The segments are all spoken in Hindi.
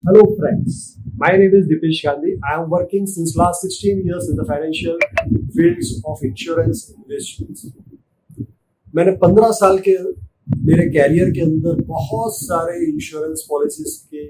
Hello friends, my name is Dipesh Gandhi. I am working since last 16 years in the financial fields of insurance investments. मैंने 15 साल के मेरे कैरियर के अंदर बहुत सारे इंश्योरेंस पॉलिसीज के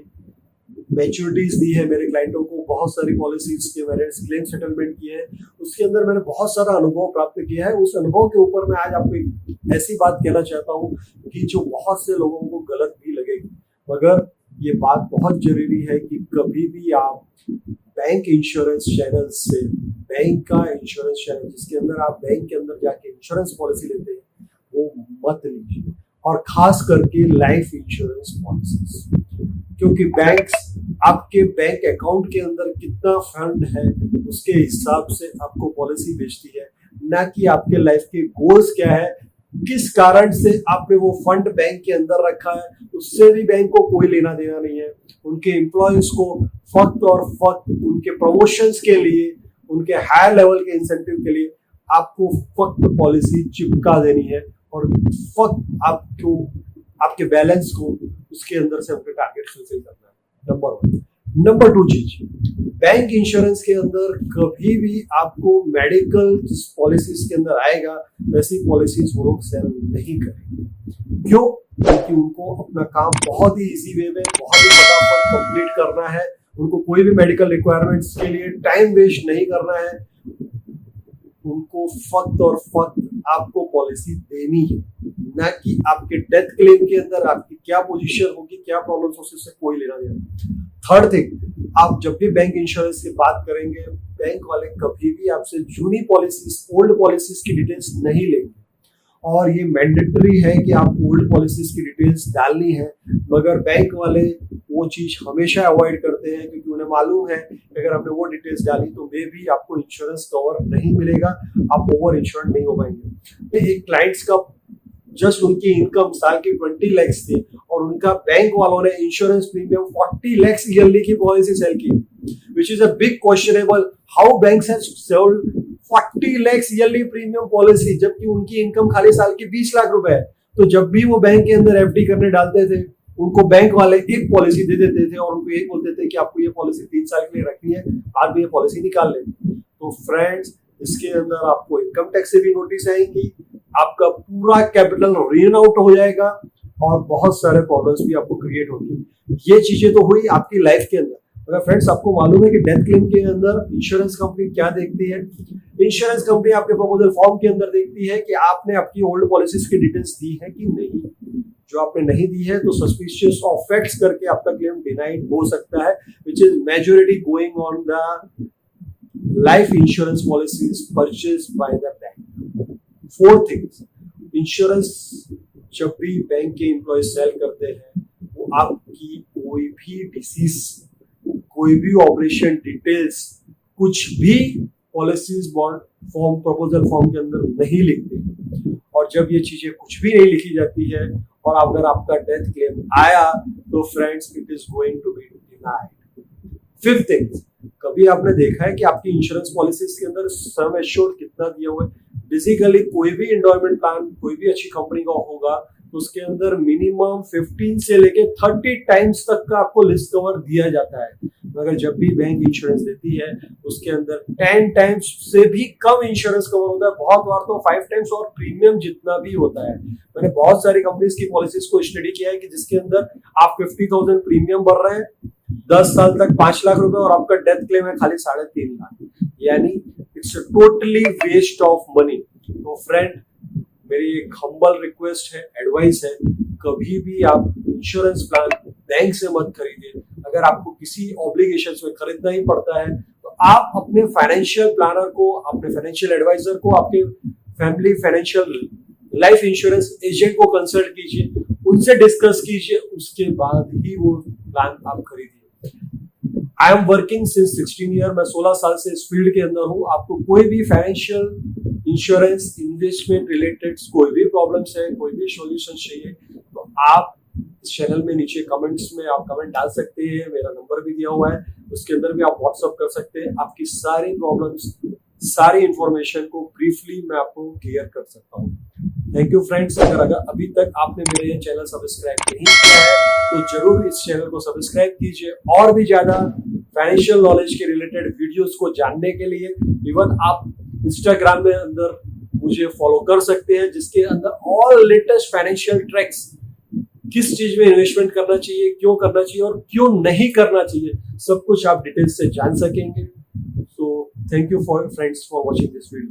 मैच्योरिटीज दी है मेरे क्लाइंटों को, बहुत सारी पॉलिसीज के मैंने क्लेम सेटलमेंट किए हैं। उसके अंदर मैंने बहुत सारा अनुभव प्राप्त किया है। उस अनुभव के ऊपर मैं आज आपको एक ऐसी बात कहना चाहता हूँ कि जो बहुत से लोगों को गलत भी लगेगी, मगर ये बात बहुत जरूरी है कि कभी भी आप बैंक इंश्योरेंस चैनल से, बैंक का इंश्योरेंस चैनल जिसके अंदर आप बैंक के अंदर जाके इंश्योरेंस पॉलिसी लेते हैं, वो मत लीजिए, और खास करके लाइफ इंश्योरेंस पॉलिसीज, क्योंकि बैंक्स आपके बैंक अकाउंट के अंदर कितना फंड है उसके हिसाब से आपको पॉलिसी बेचती है, ना कि आपके लाइफ के गोल्स क्या है, किस कारण से आपने वो फंड बैंक के अंदर रखा है, उससे भी बैंक को कोई लेना देना नहीं है। उनके एम्प्लॉयज को फक्त और फक्त उनके प्रमोशंस के लिए, उनके हायर लेवल के इंसेंटिव के लिए आपको फक्त पॉलिसी चिपका देनी है, और फक्त आपको आपके बैलेंस को उसके अंदर से अपने टारगेट फुलफिल करना है। नंबर 1। नंबर 2 चीज, बैंक इंश्योरेंस के अंदर कभी भी आपको मेडिकल पॉलिसीज के अंदर आएगा वैसी पॉलिसीज वो लोग सेल नहीं करेंगे। क्यों? क्योंकि उनको अपना काम बहुत ही इजी वे में, बहुत ही फटाफट कंप्लीट करना है। उनको कोई भी मेडिकल रिक्वायरमेंट्स के लिए टाइम वेस्ट नहीं करना है। उनको फक्त और फक्त आपको पॉलिसी देनी है, ना कि आपके डेथ क्लेम के अंदर आपकी क्या पोजीशन होगी, क्या प्रॉब्लम्स हो, उससे कोई लेना देना। थर्ड थिंग, आप जब भी बैंक इंश्योरेंस की बात करेंगे, बैंक वाले कभी भी आपसे जूनी पॉलिसीज, ओल्ड पॉलिसीज की डिटेल्स नहीं लेंगे, और ये मैंडेटरी है कि आप ओल्ड पॉलिसीज की डिटेल्स डालनी है। मगर बैंक वाले वो चीज हमेशा अवॉइड करते हैं, क्योंकि उन्हें मालूम है कि अगर आपने वो डिटेल्स डाली तो मे भी आपको इंश्योरेंस कवर नहीं मिलेगा, आप ओवर इंश्योर्ड नहीं हो पाएंगे। एक क्लाइंट्स का जस्ट उनकी इनकम साल की 20 लाख थी, और उनका बैंक वालों ने इंश्योरेंस प्रीमियम 40 लाख ईयरली की पॉलिसी सेल की, which is a big questionable how banks have sold 40 lakhs yearly premium policy, जबकि उनकी इनकम खाली साल की 20 लाख रुपए है। तो जब भी वो बैंक के अंदर एफडी करने डालते थे, उनको बैंक वाले एक पॉलिसी दे देते थे और उनको एक बोलते थे कि आपको ये पॉलिसी 3 साल के लिए रखनी है, बाद में ये पॉलिसी निकाल लेंगे। तो फ्रेंड्स, इसके अंदर आपको इनकम टैक्स से भी नोटिस आएंगी, आपका पूरा कैपिटल रीन आउट हो जाएगा, और बहुत सारे प्रॉब्लम्स भी आपको क्रिएट होंगे। ये चीजें तो हुई आपकी लाइफ के अंदर। अगर फ्रेंड्स आपको मालूम है कि डेथ क्लेम के अंदर इंश्योरेंस कंपनी क्या देखती है, इंश्योरेंस कंपनी आपके प्रपोजल फॉर्म के अंदर देखती है कि आपने अपनी ओल्ड पॉलिसीज की डिटेल्स दी है कि नहीं। जो आपने नहीं दी है तो सस्पिशियस ऑफ फैक्ट्स करके आपका क्लेम डिनाइड हो सकता है, which is majority going on the life insurance policies purchased by the bank. Fourth things, insurance जब भी बैंक के एम्प्लॉय सेल करते हैं, वो आपकी कोई भी डिसीज, कोई भी ऑपरेशन डिटेल्स, कुछ भी policies bond form, proposal form के अंदर नहीं लिखते। और जब ये चीजें कुछ भी नहीं लिखी जाती है, और अगर आपका डेथ क्लेम आया तो friends it is going to be denied. Fifth thing, कभी आपने देखा है कि आपकी इंश्योरेंस पॉलिसीज के अंदर सम एश्योर्ड कितना दिया हुआ है? बेसिकली कोई भी एंडोमेंट प्लान कोई भी अच्छी कंपनी का होगा तो उसके अंदर मिनिमम 15 से लेके 30 टाइम्स तक का आपको लिस्ट कवर दिया जाता है। मगर जब भी बैंक इंश्योरेंस देती है उसके अंदर 10 टाइम्स से भी कम इंश्योरेंस कवर होता है, बहुत बार तो 5 टाइम्स और प्रीमियम जितना भी होता है। मैंने बहुत सारी कंपनीज की पॉलिसीज को स्टडी किया है कि जिसके अंदर आप 50,000 प्रीमियम भर रहे हैं, 10 साल तक 5 लाख रुपए, और आपका डेथ क्लेम है खाली 3.5 लाख, यानी it's a totally waste of money. तो फ्रेंड, मेरी एक हम्बल रिक्वेस्ट है, एडवाइस है, कभी भी आप इंश्योरेंस प्लान बैंक से मत खरीदें। अगर आपको किसी ऑब्लिगेशंस में खरीदना ही पड़ता है तो आप अपने फाइनेंशियल प्लानर को, अपने फाइनेंशियल एडवाइजर को, आपके family financial life insurance agent को कंसल्ट कीजिए, उनसे डिस्कस कीजिए, उसके बाद ही वो प्लान आप खरीदिए। I am working since 16 year, मैं 16 साल से इस फील्ड के अंदर हूँ। आपको कोई भी फाइनेंशियल, इंश्योरेंस, इन्वेस्टमेंट रिलेटेड कोई भी प्रॉब्लम्स है, कोई भी सॉल्यूशन चाहिए, तो आप इस चैनल में नीचे कमेंट्स में आप कमेंट डाल सकते हैं। मेरा नंबर भी दिया हुआ है, उसके अंदर भी आप व्हाट्सअप कर सकते हैं। आपकी सारी प्रॉब्लम्स, सारी इंफॉर्मेशन को ब्रीफली मैं आपको क्लियर कर सकता हूँ। Thank you friends. अगर अभी तक आपने मेरा ये चैनल सब्सक्राइब नहीं किया है तो जरूर इस चैनल को सब्सक्राइब कीजिए। और भी ज्यादा फाइनेंशियल नॉलेज के रिलेटेड वीडियोस को जानने के लिए इवन आप इंस्टाग्राम में अंदर मुझे फॉलो कर सकते हैं, जिसके अंदर ऑल लेटेस्ट फाइनेंशियल ट्रैक्स, किस चीज में इन्वेस्टमेंट करना चाहिए, क्यों करना चाहिए और क्यों नहीं करना चाहिए, सब कुछ आप डिटेल्स से जान सकेंगे। So thank you for friends for watching this video.